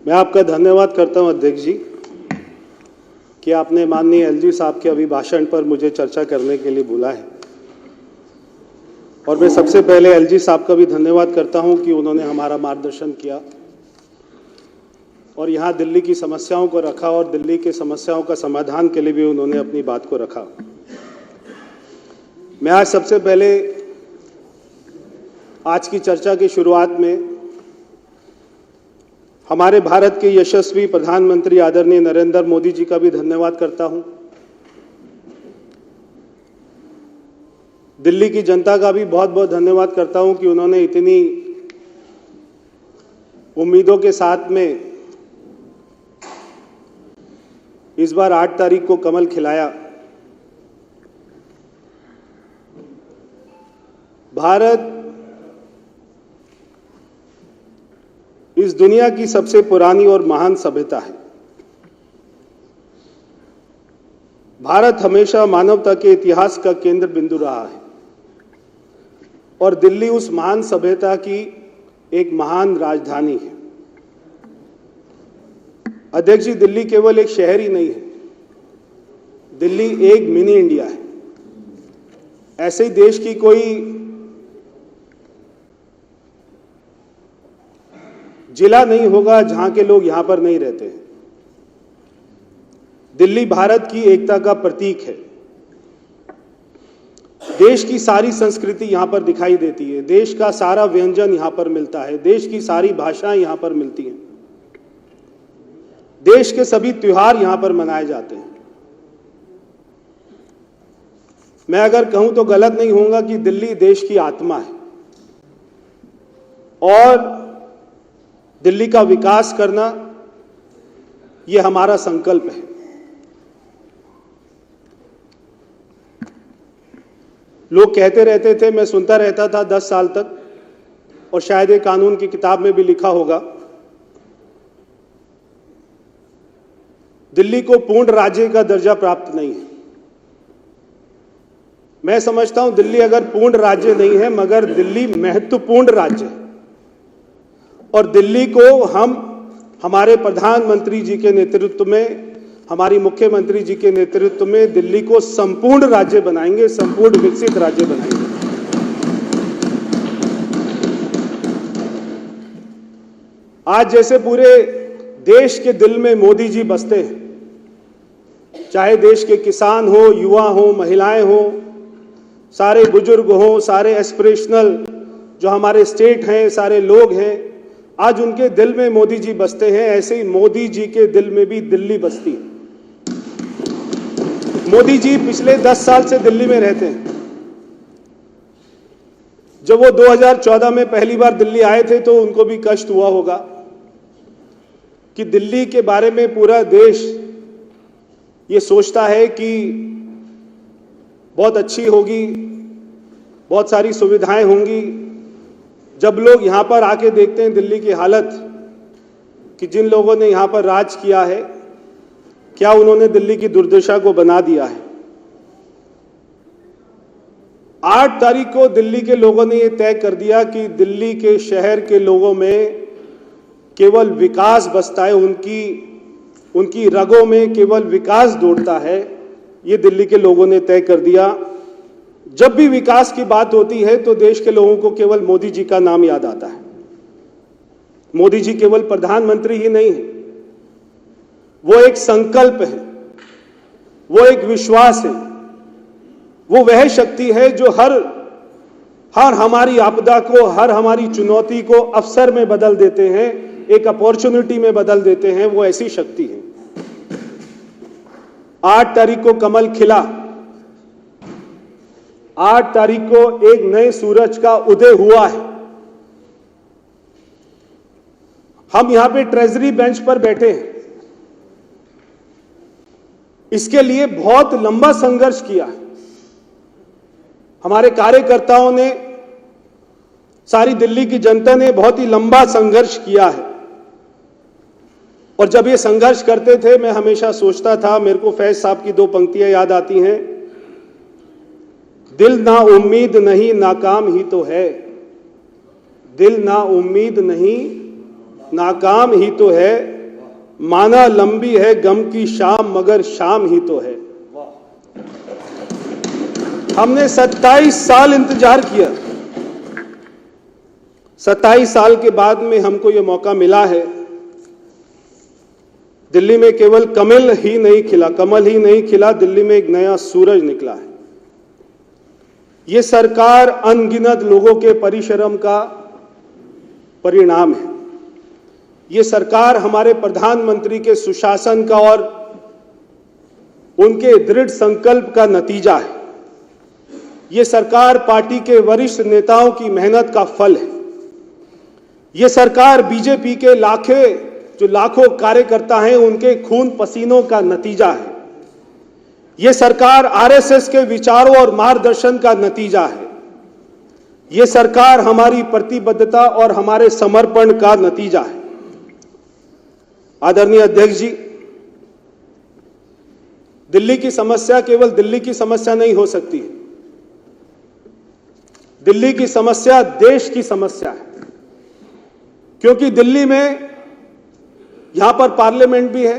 मैं आपका धन्यवाद करता हूं अध्यक्ष जी कि आपने माननीय एलजी साहब के अभिभाषण पर मुझे चर्चा करने के लिए बुलाया है। और मैं सबसे पहले एलजी साहब का भी धन्यवाद करता हूं कि उन्होंने हमारा मार्गदर्शन किया और यहाँ दिल्ली की समस्याओं को रखा और दिल्ली के समस्याओं का समाधान के लिए भी उन्होंने अपनी बात को रखा। मैं आज सबसे पहले आज की चर्चा की शुरुआत में हमारे भारत के यशस्वी प्रधानमंत्री आदरणीय नरेंद्र मोदी जी का भी धन्यवाद करता हूं। दिल्ली की जनता का भी बहुत बहुत धन्यवाद करता हूं कि उन्होंने इतनी उम्मीदों के साथ में इस बार 8 तारीख को कमल खिलाया। भारत इस दुनिया की सबसे पुरानी और महान सभ्यता है। भारत हमेशा मानवता के इतिहास का केंद्र बिंदु रहा है और दिल्ली उस महान सभ्यता की एक महान राजधानी है। अध्यक्ष जी, दिल्ली केवल एक शहर ही नहीं है, दिल्ली एक मिनी इंडिया है। ऐसे ही देश की कोई जिला नहीं होगा जहां के लोग यहां पर नहीं रहते हैं। दिल्ली भारत की एकता का प्रतीक है। देश की सारी संस्कृति यहां पर दिखाई देती है, देश का सारा व्यंजन यहां पर मिलता है, देश की सारी भाषाएं यहां पर मिलती हैं, देश के सभी त्योहार यहां पर मनाए जाते हैं। मैं अगर कहूं तो गलत नहीं होगा कि दिल्ली देश की आत्मा है और दिल्ली का विकास करना यह हमारा संकल्प है। लोग कहते रहते थे, मैं सुनता रहता था 10 साल तक, और शायद एक कानून की किताब में भी लिखा होगा, दिल्ली को पूर्ण राज्य का दर्जा प्राप्त नहीं है। मैं समझता हूं दिल्ली अगर पूर्ण राज्य नहीं है मगर दिल्ली महत्वपूर्ण राज्य है और दिल्ली को हम हमारे प्रधानमंत्री जी के नेतृत्व में, हमारी मुख्यमंत्री जी के नेतृत्व में दिल्ली को संपूर्ण राज्य बनाएंगे, संपूर्ण विकसित राज्य बनाएंगे। आज जैसे पूरे देश के दिल में मोदी जी बसते हैं, चाहे देश के किसान हो, युवा हो, महिलाएं हो, सारे बुजुर्ग हो, सारे एस्पिरेशनल जो हमारे स्टेट हैं, सारे लोग हैं, आज उनके दिल में मोदी जी बसते हैं। ऐसे ही मोदी जी के दिल में भी दिल्ली बसती है। मोदी जी पिछले 10 साल से दिल्ली में रहते हैं। जब वो 2014 में पहली बार दिल्ली आए थे तो उनको भी कष्ट हुआ होगा कि दिल्ली के बारे में पूरा देश ये सोचता है कि बहुत अच्छी होगी, बहुत सारी सुविधाएं होंगी। जब लोग यहां पर आके देखते हैं दिल्ली की हालत कि जिन लोगों ने यहां पर राज किया है, क्या उन्होंने दिल्ली की दुर्दशा को बना दिया है। 8 तारीख को दिल्ली के लोगों ने यह तय कर दिया कि दिल्ली के शहर के लोगों में केवल विकास बसता है, उनकी रगों में केवल विकास दौड़ता है। ये दिल्ली के लोगों ने तय कर दिया। जब भी विकास की बात होती है तो देश के लोगों को केवल मोदी जी का नाम याद आता है। मोदी जी केवल प्रधानमंत्री ही नहीं है, वो एक संकल्प है, वो एक विश्वास है, वो वह शक्ति है जो हर हमारी आपदा को, हर हमारी चुनौती को अवसर में बदल देते हैं, एक अपॉर्चुनिटी में बदल देते हैं। वो ऐसी शक्ति है। 8 तारीख को कमल खिला, 8 तारीख को एक नए सूरज का उदय हुआ है। हम यहां पे ट्रेजरी बेंच पर बैठे हैं, इसके लिए बहुत लंबा संघर्ष किया है। हमारे कार्यकर्ताओं ने, सारी दिल्ली की जनता ने बहुत ही लंबा संघर्ष किया है। और जब ये संघर्ष करते थे मैं हमेशा सोचता था, मेरे को फैज साहब की 2 पंक्तियां याद आती हैं, दिल ना उम्मीद नहीं नाकाम ही तो है, दिल ना उम्मीद नहीं नाकाम ही तो है, माना लंबी है गम की शाम मगर शाम ही तो है। हमने 27 साल इंतजार किया। 27 साल के बाद में हमको यह मौका मिला है। दिल्ली में केवल कमल ही नहीं खिला, दिल्ली में एक नया सूरज निकला है। यह सरकार अनगिनत लोगों के परिश्रम का परिणाम है। यह सरकार हमारे प्रधानमंत्री के सुशासन का और उनके दृढ़ संकल्प का नतीजा है। यह सरकार पार्टी के वरिष्ठ नेताओं की मेहनत का फल है। यह सरकार बीजेपी के लाखों कार्यकर्ता हैं उनके खून पसीनों का नतीजा है। यह सरकार आरएसएस के विचारों और मार्गदर्शन का नतीजा है। यह सरकार हमारी प्रतिबद्धता और हमारे समर्पण का नतीजा है। आदरणीय अध्यक्ष जी, दिल्ली की समस्या केवल दिल्ली की समस्या नहीं हो सकती है। दिल्ली की समस्या देश की समस्या है, क्योंकि दिल्ली में यहां पर पार्लियामेंट भी है,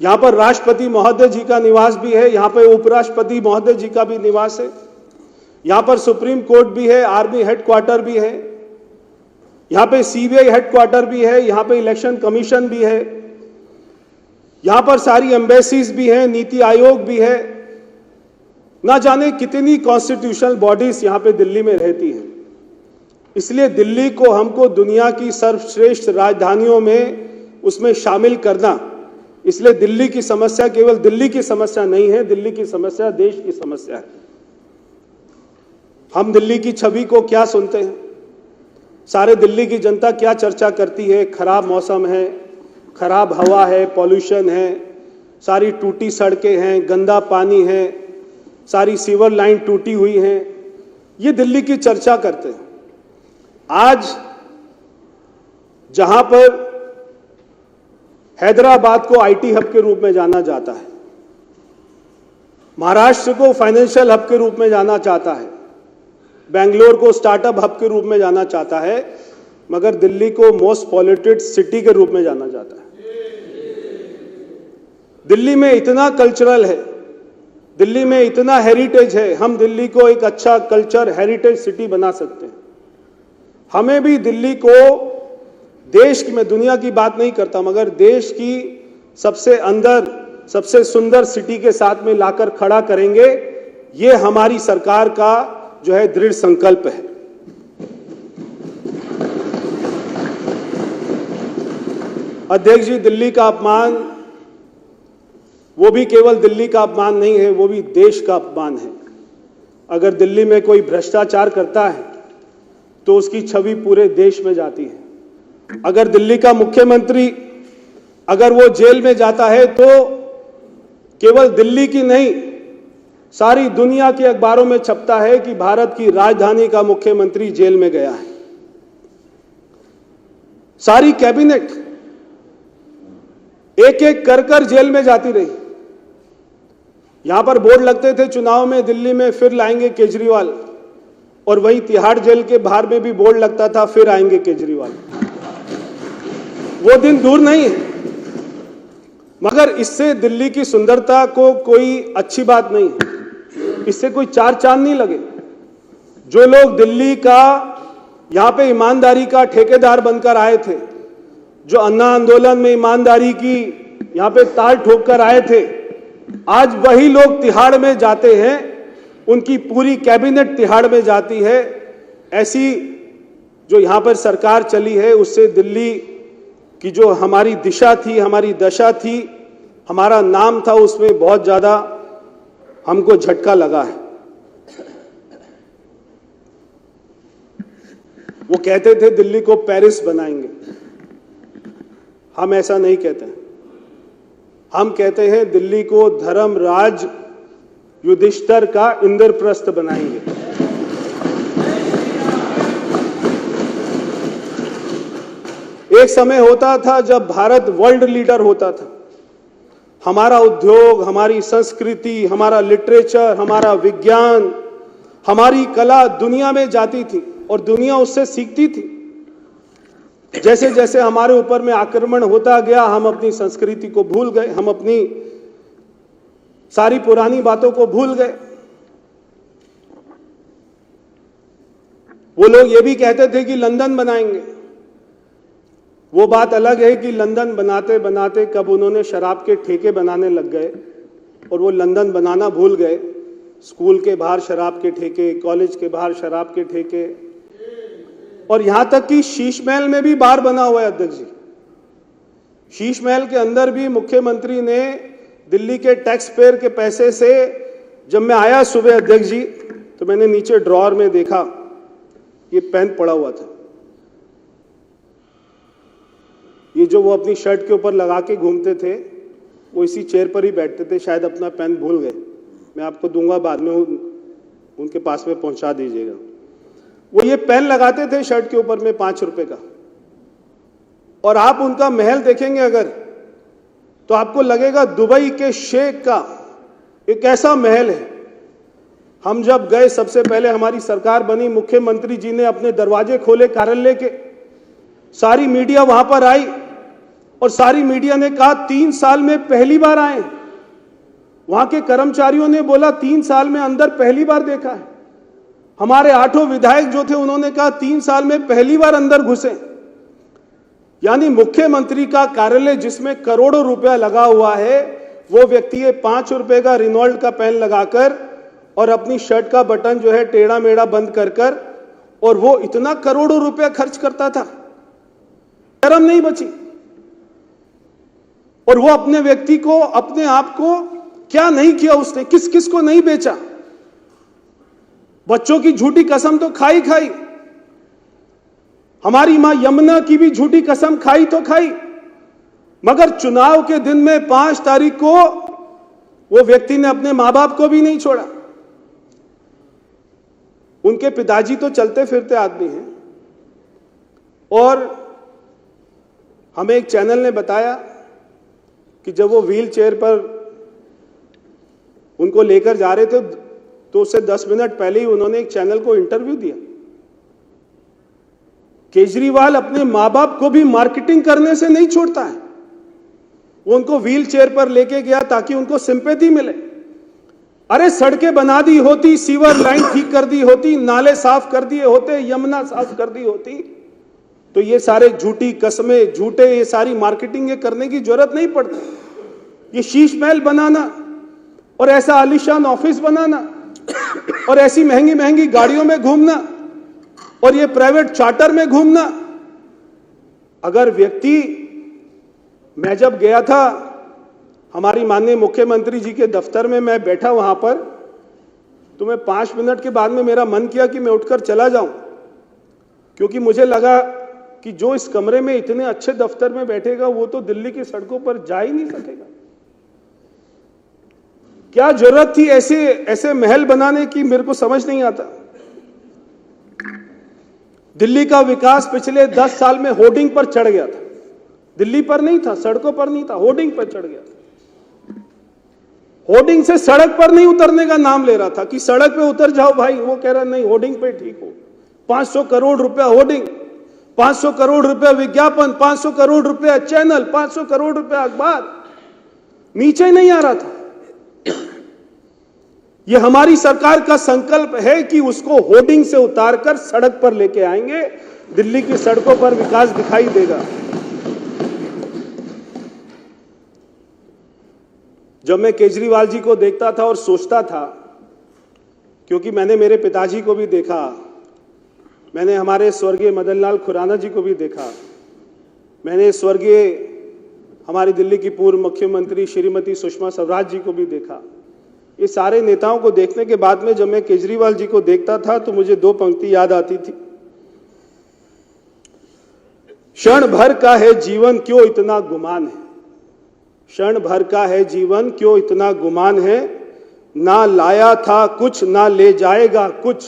यहां पर राष्ट्रपति महोदय जी का निवास भी है, यहां पर उपराष्ट्रपति महोदय जी का भी निवास है, यहां पर सुप्रीम कोर्ट भी है, आर्मी हेडक्वार्टर भी है, यहां पे सीबीआई हेडक्वार्टर भी है, यहां पे इलेक्शन कमीशन भी है, यहां पर सारी एम्बेसीज भी हैं, नीति आयोग भी है। ना जाने कितनी कॉन्स्टिट्यूशनल बॉडीज यहां पे दिल्ली में रहती हैं। इसलिए दिल्ली को हमको दुनिया की सर्वश्रेष्ठ राजधानियों में उसमें शामिल करना, इसलिए दिल्ली की समस्या केवल दिल्ली की समस्या नहीं है, दिल्ली की समस्या देश की समस्या है। हम दिल्ली की छवि को क्या सुनते हैं, सारे दिल्ली की जनता क्या चर्चा करती है? खराब मौसम है, खराब हवा है, पॉल्यूशन है, सारी टूटी सड़कें हैं, गंदा पानी है, सारी सीवर लाइन टूटी हुई है, ये दिल्ली की चर्चा करते हैं। आज जहां पर हैदराबाद को आईटी हब के रूप में जाना जाता है, महाराष्ट्र को फाइनेंशियल हब के रूप में जाना चाहता है, बेंगलोर को स्टार्टअप हब के रूप में जाना चाहता है, मगर दिल्ली को मोस्ट पॉल्यूटेड सिटी के रूप में जाना जाता है। दिल्ली में इतना कल्चरल है, दिल्ली में इतना हेरिटेज है, हम दिल्ली को एक अच्छा कल्चर हेरिटेज सिटी बना सकते हैं। हमें भी दिल्ली को देश की, मैं दुनिया की बात नहीं करता, मगर देश की सबसे अंदर सबसे सुंदर सिटी के साथ में लाकर खड़ा करेंगे। ये हमारी सरकार का जो है दृढ़ संकल्प है। अध्यक्ष जी, दिल्ली का अपमान वो भी केवल दिल्ली का अपमान नहीं है, वो भी देश का अपमान है। अगर दिल्ली में कोई भ्रष्टाचार करता है तो उसकी छवि पूरे देश में जाती है। अगर दिल्ली का मुख्यमंत्री अगर वो जेल में जाता है तो केवल दिल्ली की नहीं, सारी दुनिया के अखबारों में छपता है कि भारत की राजधानी का मुख्यमंत्री जेल में गया है। सारी कैबिनेट एक एक कर जेल में जाती रही। यहां पर बोर्ड लगते थे चुनाव में, दिल्ली में फिर लाएंगे केजरीवाल, और वहीं तिहाड़ जेल के बाहर में भी बोर्ड लगता था फिर आएंगे केजरीवाल। वो दिन दूर नहीं है, मगर इससे दिल्ली की सुंदरता को कोई अच्छी बात नहीं है, इससे कोई चार चांद नहीं लगे। जो लोग दिल्ली का यहां पे ईमानदारी का ठेकेदार बनकर आए थे, जो अन्ना आंदोलन में ईमानदारी की यहां पे ताल ठोक कर आए थे, आज वही लोग तिहाड़ में जाते हैं, उनकी पूरी कैबिनेट तिहाड़ में जाती है। ऐसी जो यहां पर सरकार चली है, उससे दिल्ली की जो हमारी दिशा थी, हमारी दशा थी, हमारा नाम था, उसमें बहुत ज्यादा हमको झटका लगा है। वो कहते थे दिल्ली को पेरिस बनाएंगे, हम ऐसा नहीं कहते हैं। हम कहते हैं दिल्ली को धर्मराज युधिष्ठिर का इंद्रप्रस्थ बनाएंगे। एक समय होता था जब भारत वर्ल्ड लीडर होता था। हमारा उद्योग, हमारी संस्कृति, हमारा लिटरेचर, हमारा विज्ञान, हमारी कला दुनिया में जाती थी और दुनिया उससे सीखती थी। जैसे जैसे हमारे ऊपर में आक्रमण होता गया, हम अपनी संस्कृति को भूल गए, हम अपनी सारी पुरानी बातों को भूल गए। वो लोग ये भी कहते थे कि लंदन बनाएंगे। वो बात अलग है कि लंदन बनाते बनाते कब उन्होंने शराब के ठेके बनाने लग गए और वो लंदन बनाना भूल गए। स्कूल के बाहर शराब के ठेके, कॉलेज के बाहर शराब के ठेके, और यहां तक कि शीश महल में भी बार बना हुआ है अध्यक्ष जी। शीश महल के अंदर भी मुख्यमंत्री ने दिल्ली के टैक्स पेयर के पैसे से, जब मैं आया सुबह अध्यक्ष जी तो मैंने नीचे ड्रॉअर में देखा ये पेन पड़ा हुआ था। ये जो वो अपनी शर्ट के ऊपर लगा के घूमते थे, वो इसी चेयर पर ही बैठते थे, शायद अपना पेन भूल गए। मैं आपको दूंगा, बाद में उनके पास में पहुंचा दीजिएगा। वो ये पेन लगाते थे शर्ट के ऊपर में 5 रुपए का, और आप उनका महल देखेंगे अगर, तो आपको लगेगा दुबई के शेख का एक ऐसा महल है। हम जब गए, सबसे पहले हमारी सरकार बनी, मुख्यमंत्री जी ने अपने दरवाजे खोले कार्यालय के, सारी मीडिया वहां पर आई और सारी मीडिया ने कहा 3 साल में पहली बार आए। वहां के कर्मचारियों ने बोला 3 साल में अंदर पहली बार देखा है। हमारे 8 विधायक जो थे उन्होंने कहा 3 साल में पहली बार अंदर घुसे। यानी मुख्यमंत्री का कार्यालय जिसमें करोड़ों रुपया लगा हुआ है, वो व्यक्ति ये 5 रुपए का रिनॉल्ट का पेन लगाकर और अपनी शर्ट का बटन जो है टेढ़ा मेढ़ा बंद कर और वो इतना करोड़ों रुपया खर्च करता था, शर्म नहीं बची। और वो अपने व्यक्ति को, अपने आप को क्या नहीं किया उसने, किस किस को नहीं बेचा। बच्चों की झूठी कसम तो खाई खाई, हमारी मां यमुना की भी झूठी कसम खाई तो खाई, मगर चुनाव के दिन में 5 तारीख को वो व्यक्ति ने अपने मां बाप को भी नहीं छोड़ा। उनके पिताजी तो चलते फिरते आदमी हैं, और हमें एक चैनल ने बताया कि जब वो व्हील चेयर पर उनको लेकर जा रहे थे तो उससे 10 मिनट पहले ही उन्होंने एक चैनल को इंटरव्यू दिया। केजरीवाल अपने मां बाप को भी मार्केटिंग करने से नहीं छोड़ता है। वो उनको व्हील चेयर पर लेके गया ताकि उनको सिंपैथी मिले। अरे सड़कें बना दी होती, सीवर लाइन ठीक कर दी होती, नाले साफ कर दिए होते, यमुना साफ कर दी होती, तो ये सारे झूठी कस्में, झूठे ये सारी मार्केटिंग ये करने की जरूरत नहीं पड़ती। ये शीश महल बनाना और ऐसा आलीशान ऑफिस बनाना और ऐसी महंगी महंगी गाड़ियों में घूमना और ये प्राइवेट चार्टर में घूमना, अगर व्यक्ति, मैं जब गया था हमारी माननीय मुख्यमंत्री जी के दफ्तर में, मैं बैठा वहां पर, तो मैं 5 मिनट के बाद में मेरा मन किया कि मैं उठकर चला जाऊं, क्योंकि मुझे लगा कि जो इस कमरे में इतने अच्छे दफ्तर में बैठेगा वो तो दिल्ली की सड़कों पर जा ही नहीं सकेगा। क्या जरूरत थी ऐसे महल बनाने की, मेरे को समझ नहीं आता। दिल्ली का विकास पिछले 10 साल में होर्डिंग पर चढ़ गया था। दिल्ली पर नहीं था, सड़कों पर नहीं था, होर्डिंग पर चढ़ गया था। होर्डिंग से सड़क पर नहीं उतरने का नाम ले रहा था कि सड़क पे उतर जाओ भाई, वो कह रहा नहीं होर्डिंग पे ठीक हो। 500 करोड़ रुपया होर्डिंग, 500 करोड़ रुपया विज्ञापन, 500 करोड़ रुपया चैनल, 500 करोड़ रुपया अखबार, नीचे नहीं आ रहा था। ये हमारी सरकार का संकल्प है कि उसको होर्डिंग से उतारकर सड़क पर लेके आएंगे, दिल्ली की सड़कों पर विकास दिखाई देगा। जब मैं केजरीवाल जी को देखता था और सोचता था, क्योंकि मैंने मेरे पिताजी को भी देखा, मैंने हमारे स्वर्गीय मदन लाल खुराना जी को भी देखा, मैंने स्वर्गीय हमारी दिल्ली की पूर्व मुख्यमंत्री श्रीमती सुषमा स्वराज जी को भी देखा। ये सारे नेताओं को देखने के बाद में जब मैं केजरीवाल जी को देखता था तो मुझे 2 पंक्ति याद आती थी। क्षण भर का है जीवन क्यों इतना गुमान है, क्षण भर का है जीवन क्यों इतना गुमान है, ना लाया था कुछ ना ले जाएगा कुछ,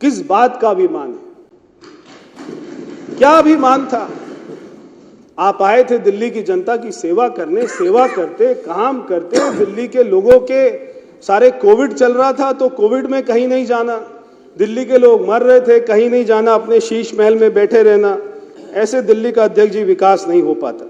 किस बात का अभिमान है। क्या अभिमान था? आप आए थे दिल्ली की जनता की सेवा करने, सेवा करते, काम करते। दिल्ली के लोगों के सारे कोविड चल रहा था तो कोविड में कहीं नहीं जाना, दिल्ली के लोग मर रहे थे, कहीं नहीं जाना, अपने शीश महल में बैठे रहना। ऐसे दिल्ली का अध्यक्ष जी विकास नहीं हो पाता।